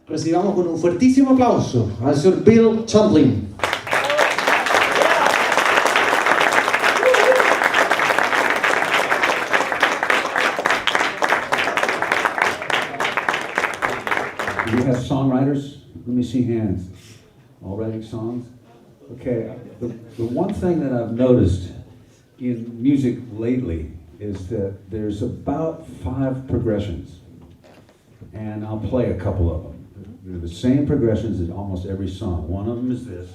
Recibamos con un fuertísimo aplauso al señor Bill Champlin. Do we have songwriters? Let me see hands. All writing songs? Okay, the one thing that I've noticed in music lately is that there's about 5 progressions. And I'll play a couple of them. They're the same progressions in almost every song. One of them is this.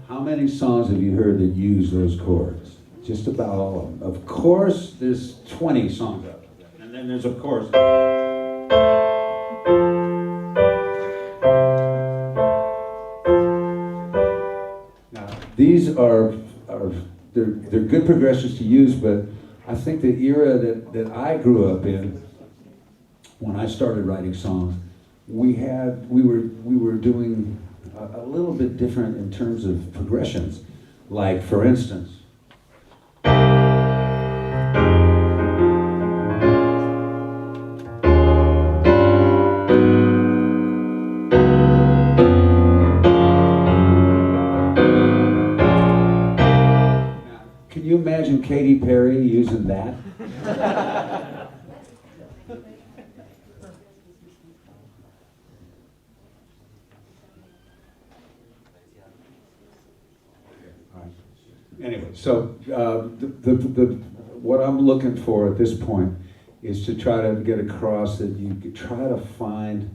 How many songs have you heard that use those chords? Just about all of them. Of course, there's 20 songs out there. And then there's, of course, these are they're good progressions to use, but I think the era that I grew up in, when I started writing songs, we were doing a little bit different in terms of progressions. Like, for instance, can you imagine Katy Perry using that? Anyway, so what I'm looking for at this point is to try to get across that you could try to find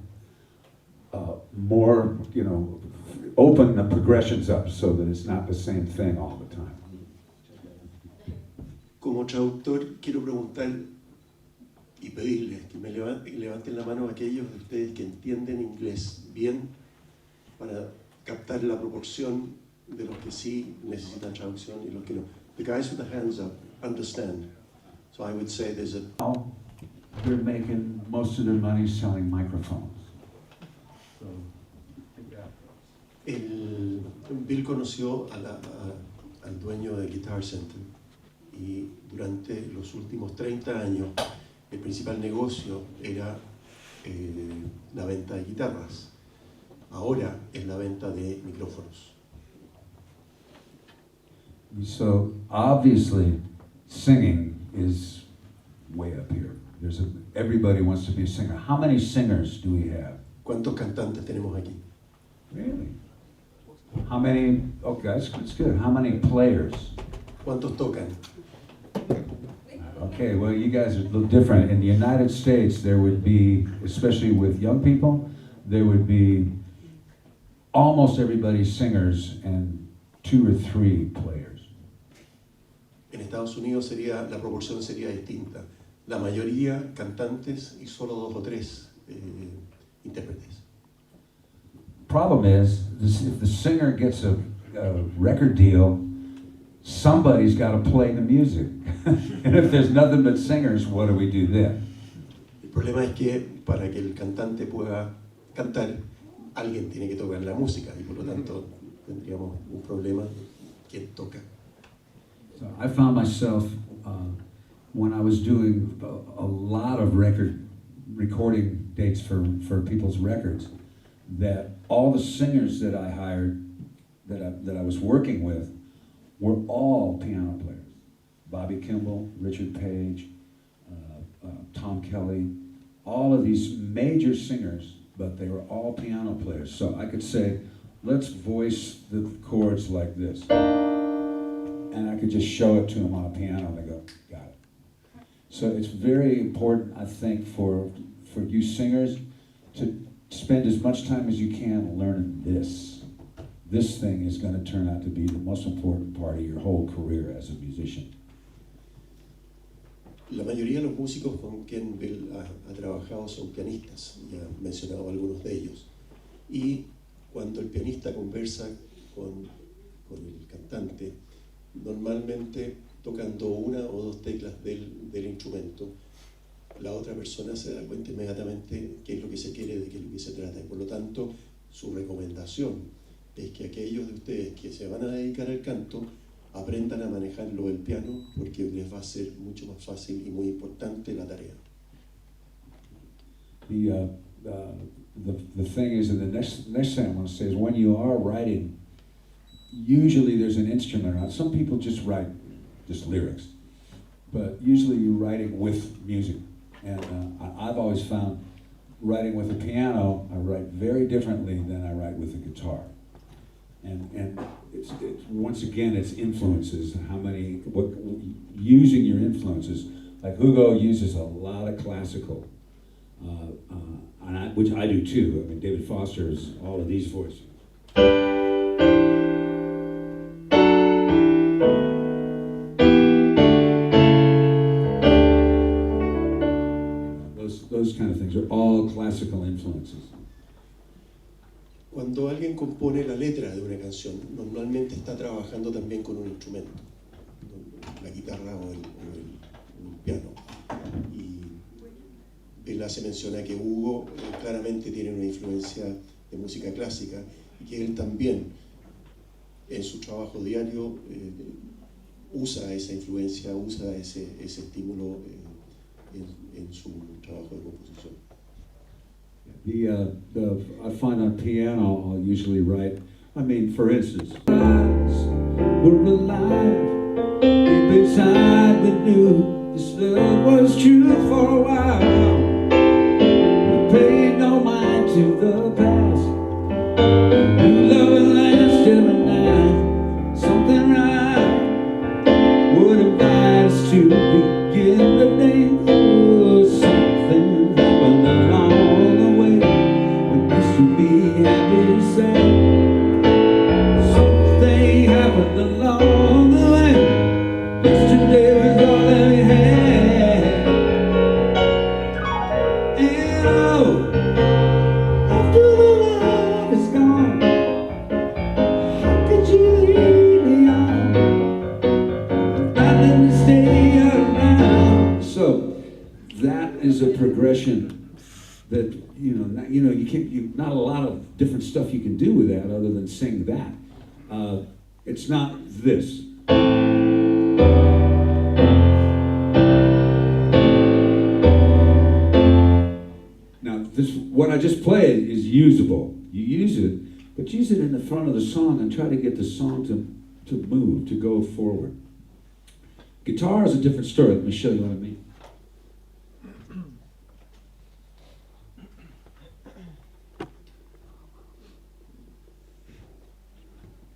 more, open the progressions up so that it's not the same thing all the time. Como traductor, quiero preguntar y pedirles que levanten la mano aquellos de ustedes que entienden inglés bien para captar la proporción de los que sí necesitan traducción y los que no. The guys with the hands up understand. So I would say there's a... Now, they're making most of their money selling microphones. So, Bill conoció al dueño de Guitar Center y durante los últimos 30 años el principal negocio era la venta de guitarras. Ahora es la venta de micrófonos. So obviously, singing is way up here. Everybody wants to be a singer. How many singers do we have? ¿Cuántos cantantes tenemos aquí? Really? How many? Okay, that's good. How many players? ¿Cuántos tocan? Okay, well, you guys are a little different. In the United States, there would be, especially with young people, there would be almost everybody singers and 2 or 3 players. En Estados Unidos la proporción sería distinta. La mayoría cantantes y solo 2 o 3 intérpretes. Problem is, if the singer gets a record deal, somebody's got to play the music. And if there's nothing but singers, what do we do then? El problema es que para que el cantante pueda cantar, alguien tiene que tocar la música y por lo tanto tendríamos un problema de quién toca. So I found myself, when I was doing a lot of recording dates for people's records, that all the singers that I hired, that I was working with, were all piano players. Bobby Kimball, Richard Page, Tom Kelly, all of these major singers, but they were all piano players. So I could say, let's voice the chords like this. And I could just show it to them on a piano and they go, got it. So it's very important, I think, for you singers to spend as much time as you can learning this. This thing is going to turn out to be the most important part of your whole career as a musician. La mayoría de los músicos con quien Bill ha trabajado son pianistas, ya he mencionado algunos de ellos. Y cuando el pianista conversa con el cantante, normalmente tocando 1 o 2 teclas del instrumento, la otra persona se da cuenta inmediatamente qué es lo que se quiere, de qué es lo que se trata. Y por lo tanto, su recomendación es que aquellos de ustedes que se van a dedicar al canto aprendan a manejarlo el piano, porque les va a ser mucho más fácil y muy importante la tarea. The thing is, and the next thing I want to say is, when you are writing, usually there's an instrument around. Some people just write just lyrics, but usually you're writing with music. And I've always found writing with a piano, I write very differently than I write with a guitar. And it's once again, it's influences. Using your influences. Like Hugo uses a lot of classical. Which I do too. I mean, David Foster's all of these voices. Those kind of things are all classical influences. Cuando alguien compone la letra de una canción, normalmente está trabajando también con un instrumento, la guitarra o el piano. Él hace mención a que Hugo claramente tiene una influencia de música clásica y que él también en su trabajo diario usa esa influencia, usa ese estímulo en su trabajo de composición. I find on piano I'll usually write, I mean, for instance, we're alive, deep inside we knew this love was true for a while. Paid no mind to the past. New love will last every night. Something right would invite us to begin the day. Oh, something happened along the way. We used to be happy, sad. Something happened along the way. Yesterday was all that we had. Is a progression that you can't. Not a lot of different stuff you can do with that other than sing that. It's not this. Now, what I just played is usable. You use it, but use it in the front of the song and try to get the song to move, to go forward. Guitar is a different story. Let me show you what I mean.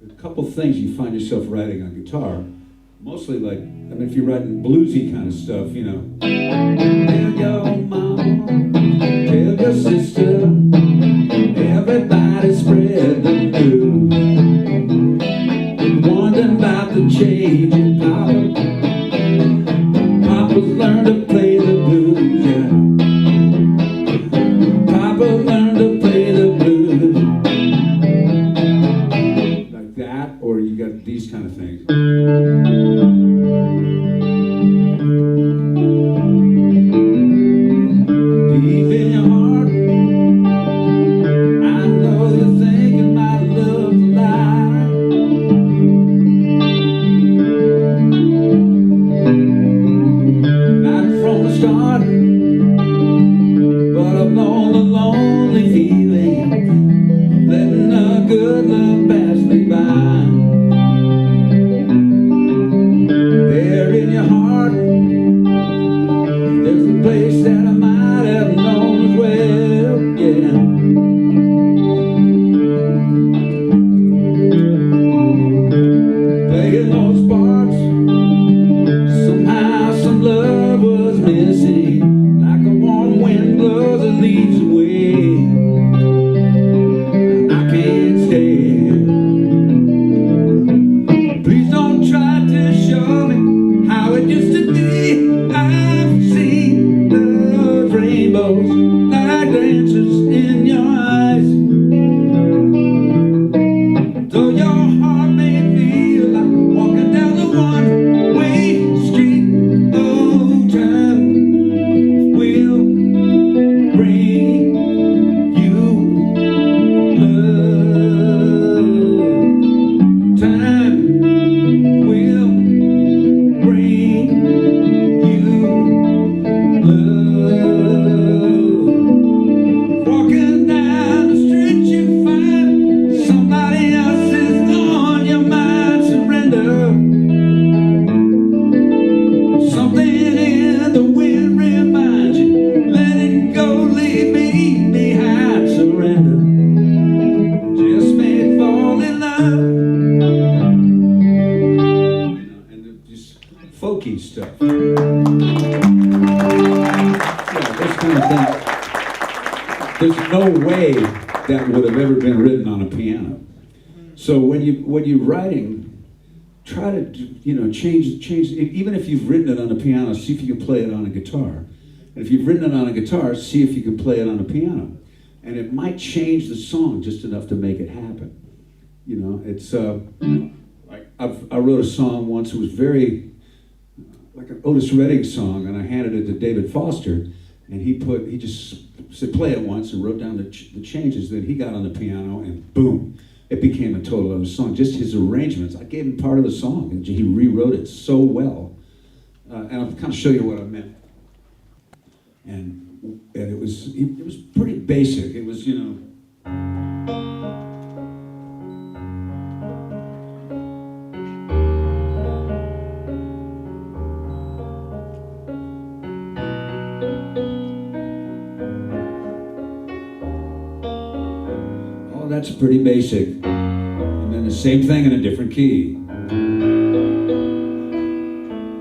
A couple things you find yourself writing on guitar, mostly like, I mean, if you're writing bluesy kind of stuff, you know. Tell your mom, tell your sister, everybody spread the news. Wondering about the change in Papa. Papa's learned to play the blues, yeah. Papa learned to play the blues. That, or you got these kind of things. there's no way that would have ever been written on a piano. So when you're writing, try to change. Even if you've written it on a piano, see if you can play it on a guitar. And if you've written it on a guitar, see if you can play it on a piano. And it might change the song just enough to make it happen. You know, it's like I wrote a song once. It was very like an Otis Redding song, and I handed it to David Foster, and he just said play it once and wrote down the changes. Then he got on the piano, and boom, it became a total other song. Just his arrangements. I gave him part of the song, and he rewrote it so well. And I'll kind of show you what I meant. And it was pretty basic. It was, oh, that's pretty basic. And then the same thing in a different key.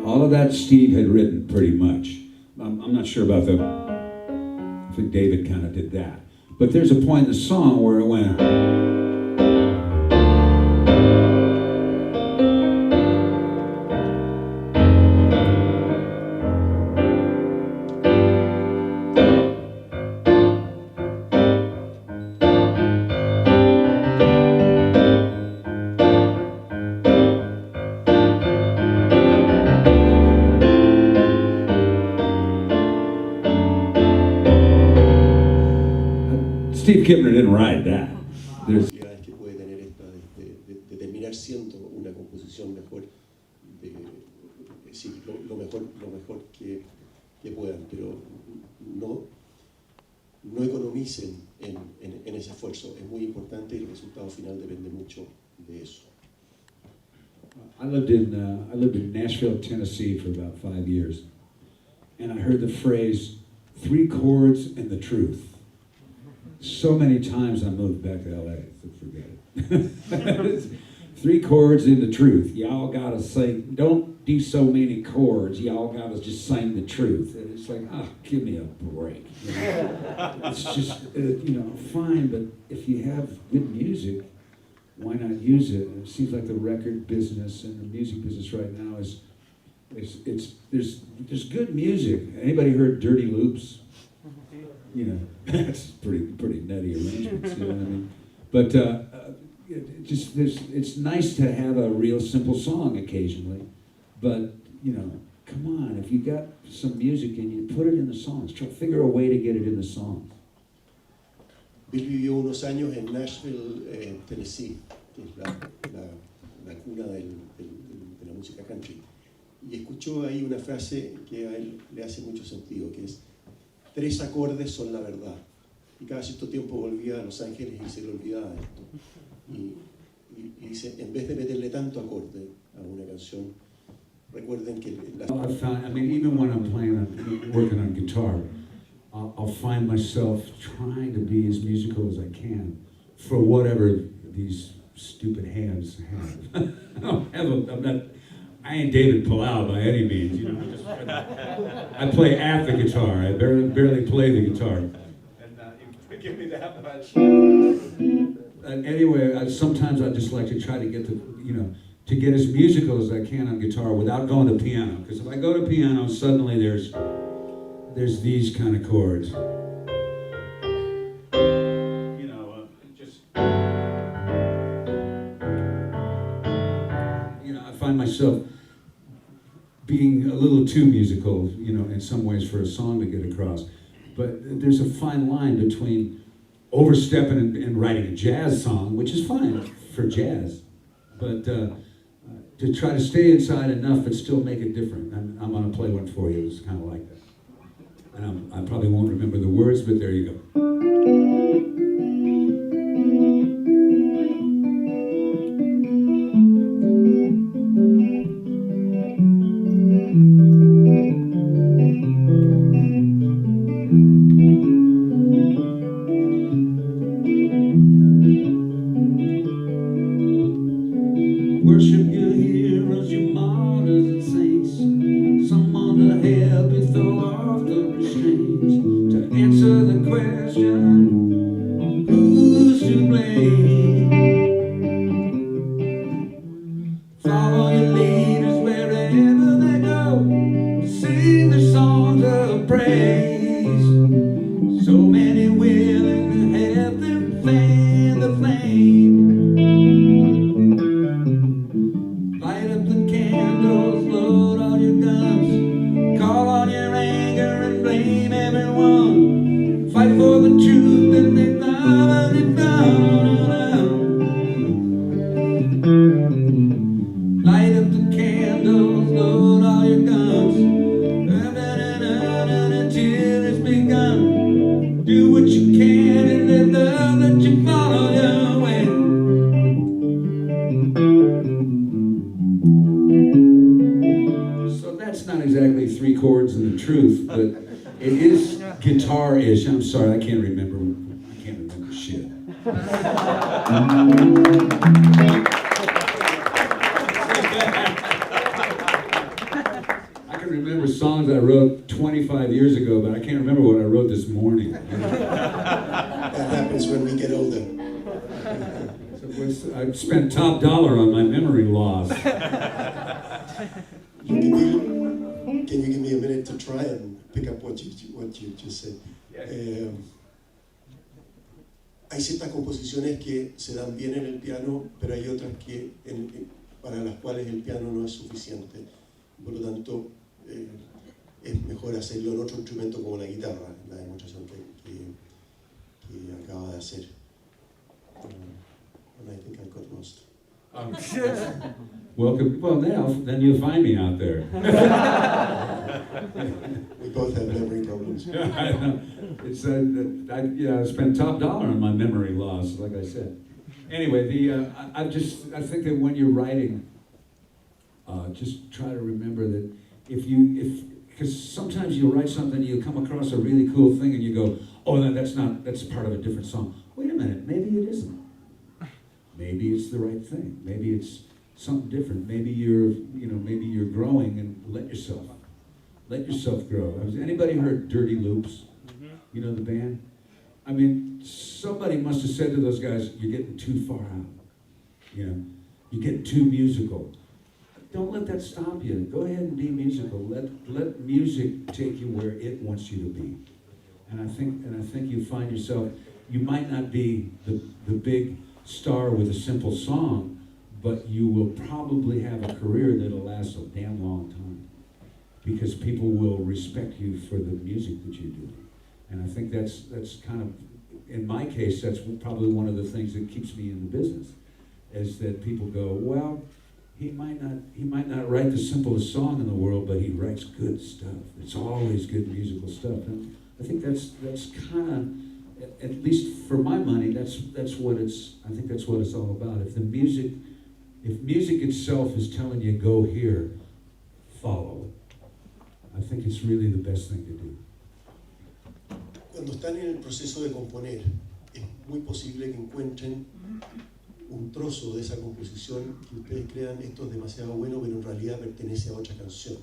All of that Steve had written pretty much. I'm not sure about I think David kind of did that. But there's a point in the song where it went. Steve Kipner didn't write that. Es que puede tener esta de terminar siendo una composición mejor, sí, lo mejor que puedan, pero no economicen en ese esfuerzo. Es muy importante y el resultado final depende mucho de eso. I lived in Nashville, Tennessee for about 5 years, and I heard the phrase 3 chords and the truth. So many times I moved back to LA, so forget it. 3 chords in the truth. Y'all gotta sing. Don't do so many chords. Y'all gotta just sing the truth. And it's like, give me a break. You know? It's just, fine. But if you have good music, why not use it? And it seems like the record business and the music business right now there's good music. Anybody heard Dirty Loops? That's pretty nutty arrangements, you know what I mean? But it's nice to have a real simple song occasionally. But come on, if you got some music and you put it in the songs, try to figure a way to get it in the songs. Bill vivió unos años en Nashville, Tennessee, que es la cuna de la música country, y escuchó ahí una frase que a él le hace mucho sentido, que es 3 acordes son la verdad. Y cada cierto tiempo volvía a Los Ángeles y se le olvidaba esto. Y dice, en vez de meterle tanto acorde a una canción, recuerden que even when I'm working on guitar, I'll find myself trying to be as musical as I can for whatever these stupid hands have. I ain't David Palau by any means, I play at the guitar. I barely play the guitar. And you give me that much. Anyway, sometimes I just like to try to get to get as musical as I can on guitar without going to piano. Because if I go to piano, suddenly there's these kind of chords. I find myself being a little too musical, in some ways for a song to get across. But there's a fine line between overstepping and writing a jazz song, which is fine for jazz, but to try to stay inside enough but still make it different. I'm going to play one for you. It's kind of like that. And I probably won't remember the words, but there you go. Worship your heroes, your martyrs and saints, someone to help you throw off the restraints, to answer the question, fan the flame. Light up the candles, load all your guns, call on your anger and blame everyone. Fight for the truth and they love it down. Light up the candles, load all your guns, until it's begun. Do what you can and let love let you follow your way. So that's not exactly 3 chords and the truth, but it is guitar-ish. I'm sorry, I can't remember shit. I can remember songs I wrote 25 years ago, but I can't remember what I wrote this morning. That happens when we get older. So I spent top dollar on my memory loss. Can you give me a minute to try and pick up what you just said? Hay ciertas composiciones que se dan bien en el piano, pero hay otras que para las cuales el piano no es suficiente. Por lo tanto, es mejor hacerlo en otro instrumento como la guitarra, la demostración que acaba de hacer. And I think I got lost. Well, now then you'll find me out there. We both have memory problems. I know. It's I spent top dollar on my memory loss, like I said. Anyway, I think that when you're writing, just try to remember that because sometimes you'll write something, you'll come across a really cool thing, and you go, oh, that's part of a different song. Wait a minute, maybe it isn't. Maybe it's the right thing. Maybe it's something different. Maybe you're growing, and let yourself grow. Has anybody heard Dirty Loops? You know the band? I mean, somebody must have said to those guys, you're getting too far out. You're getting too musical. Don't let that stop you. Go ahead and be musical. Let music take you where it wants you to be. And I think you find yourself, you might not be the big star with a simple song, but you will probably have a career that'll last a damn long time, because people will respect you for the music that you do. And I think that's kind of, in my case, that's probably one of the things that keeps me in the business, is that people go, well, he might not write the simplest song in the world, but he writes good stuff. It's always good musical stuff. And I think that's kind of, at least for my money, I think that's what it's all about. If music itself is telling you go here, follow it. I think it's really the best thing to do. Cuando están en el proceso de componer, es muy posible que encuentren un trozo de esa composición que ustedes crean, esto es demasiado bueno, pero en realidad pertenece a otra canción.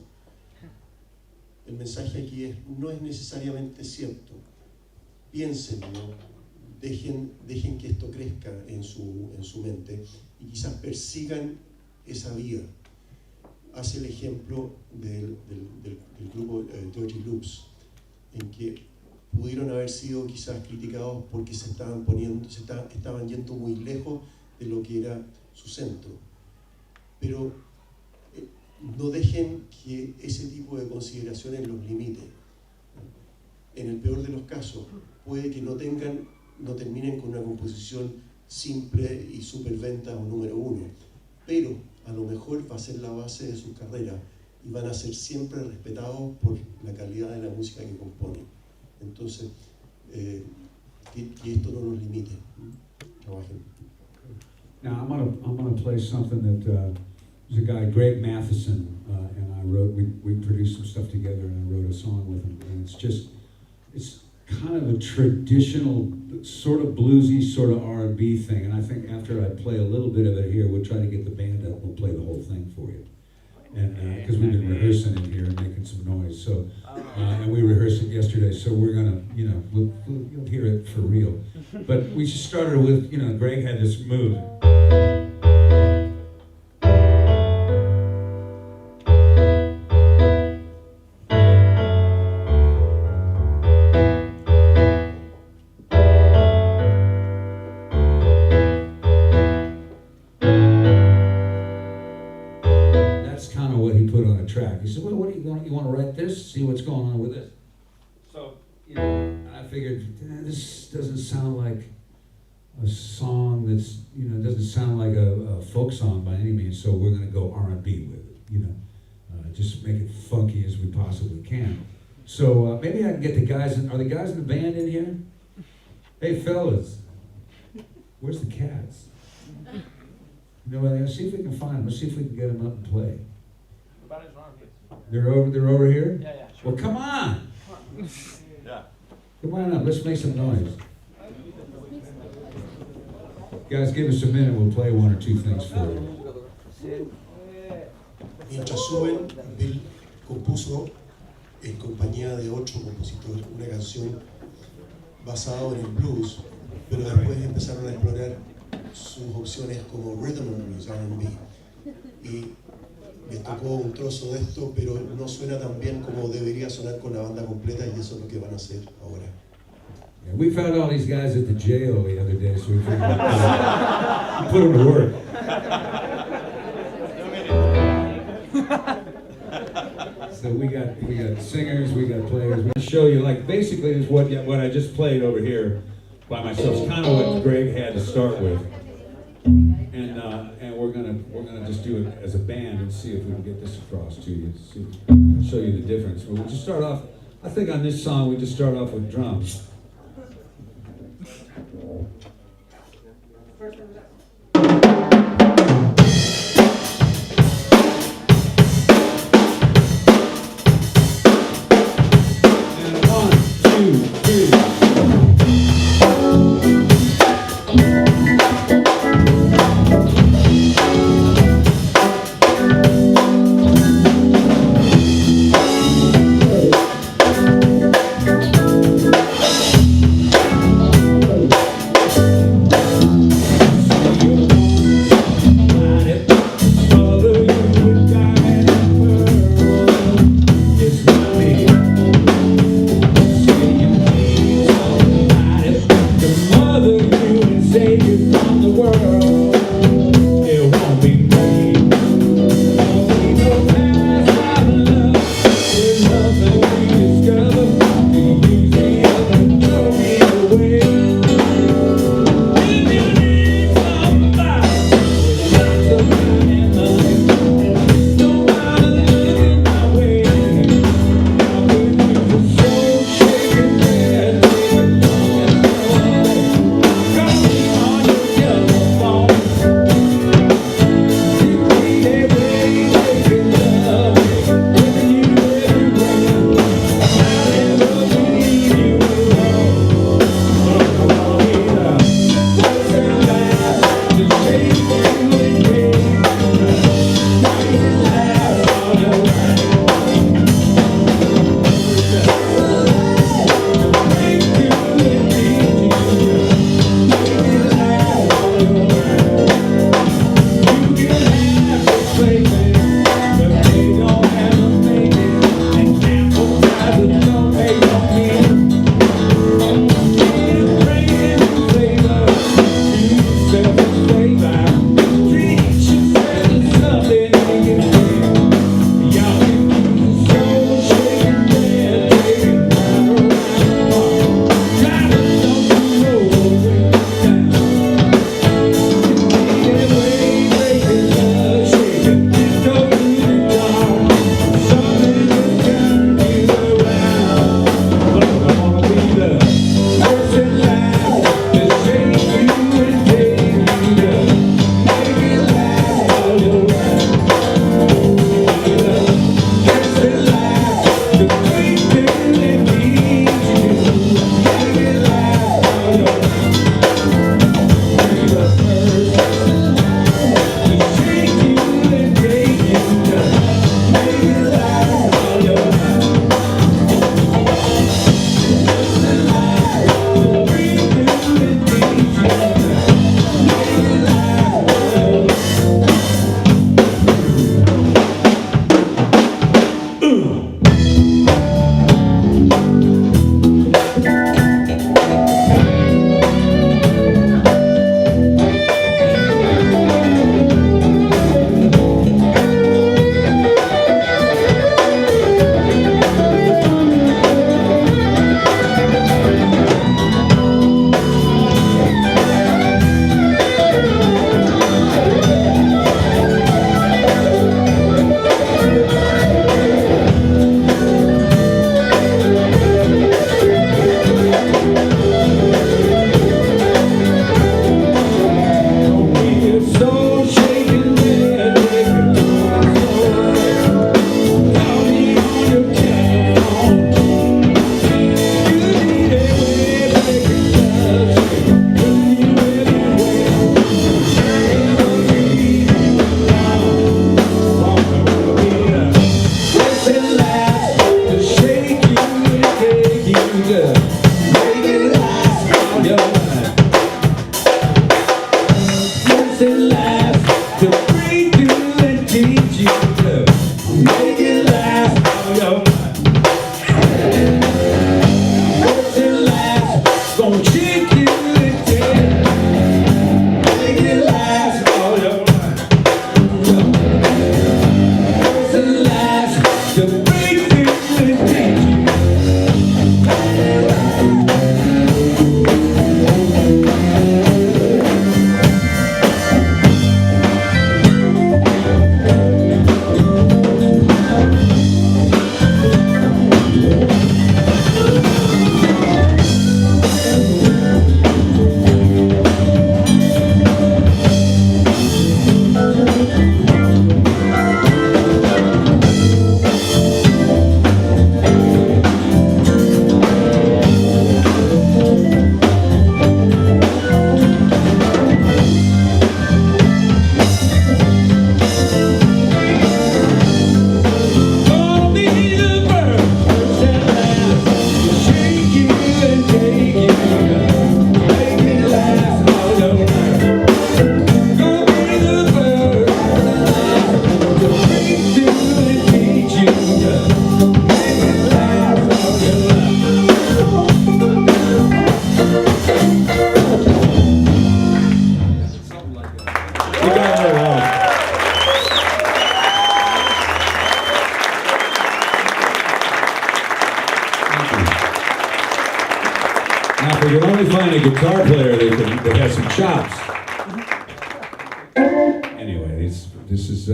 El mensaje aquí no es necesariamente cierto. Piénsenlo, dejen que esto crezca en su mente y quizás persigan esa vida. Hace el ejemplo del grupo Dirty Loops, en que pudieron haber sido quizás criticados porque estaban yendo muy lejos de lo que era su centro. Pero no dejen que ese tipo de consideraciones los limite. En el peor de los casos, puede que no terminen con una composición simple y superventa o número 1, pero a lo mejor va a ser la base de su carrera y van a ser siempre respetados por la calidad de la música que componen. Entonces, que esto no nos limite. Trabajen. Now I'm gonna play something that there's a guy, Greg Matheson, and we produced some stuff together, and I wrote a song with him, and it's kind of a traditional, sort of bluesy, sort of R&B thing, and I think after I play a little bit of it here, we'll try to get the band up, we'll play the whole thing for you. And because we've been rehearsing in here and making some noise, so and we rehearsed it yesterday, so we're gonna, you'll hear it for real. But we just started with, Greg had this move. track. He said, well, what do you want to write this? See what's going on with this. So, you know, I figured, this doesn't sound like a song that's, you know, doesn't sound like a folk song by any means, so we're going to go R&B with it, you know. Just make it funky as we possibly can. So maybe I can get the guys, are the guys in the band in here? Hey fellas, where's the cats? You know, let's see if we can find them. Let's see if we can get them up and play. They're over here? Yeah, sure. Well, come on. Yeah. Come on up, let's make some noise. Guys, give us a minute, we'll play one or two things for you. Mientras suben, Bill compuso en compañía de otro compositor una canción basada en el blues, pero después empezaron a explorar sus opciones como rhythm and blues, R&B. Y les tocó un trozo de esto, pero no suena tan bien como debería sonar con la banda completa, y eso es lo que van a hacer ahora. Yeah, we found all these guys at the jail the other day, so we figured we'd put them to work. So we got singers, we got players. We're gonna show you, like, basically is what I just played over here by myself. It's kind of what Greg had to start with, and we're gonna just do it as a band and see if we can get this across to you. Show you the difference. But we'll just start off. I think on this song we just start off with drums. guitar player that has some chops. Anyway, this is.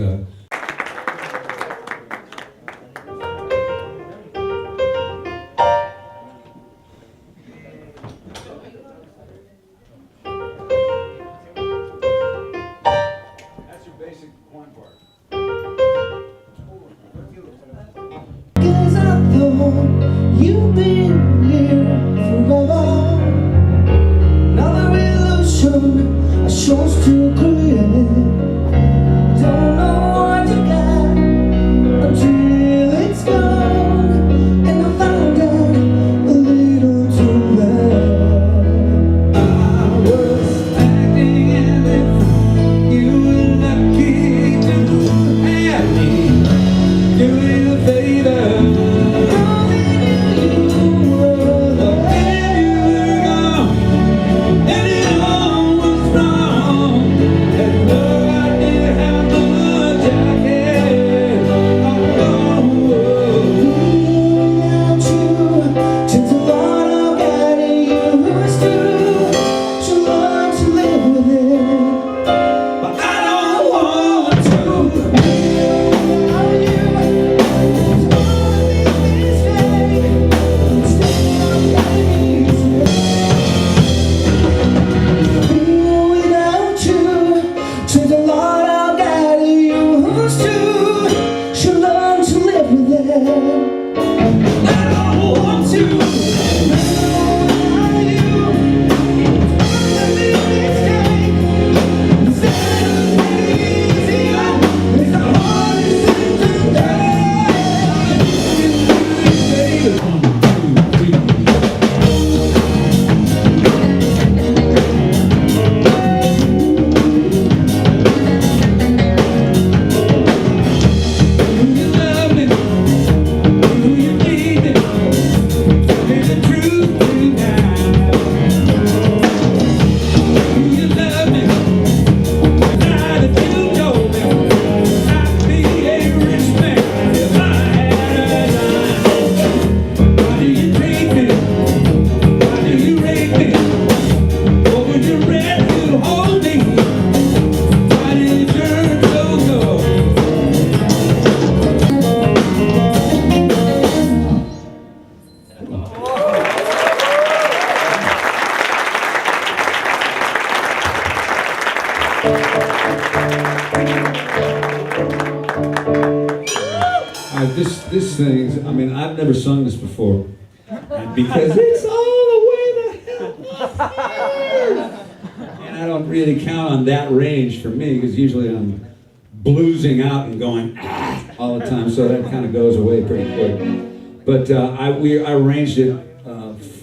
That's your basic point part. Cause I thought you've been here forever. Another illusion I chose to create. Don't know what you got until it's gone, and I found out a little too late. I was acting as if you were lucky to have me. Do you a favor? This thing, I mean, I've never sung this before, and because it's all the way the hell, and I don't really count on that range for me, because usually I'm bluesing out and going all the time, so that kind of goes away pretty quick. But I arranged it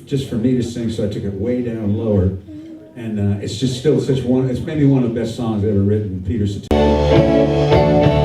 just for me to sing, so I took it way down lower, and it's just still it's maybe one of the best songs I've ever written, Peter Cetera.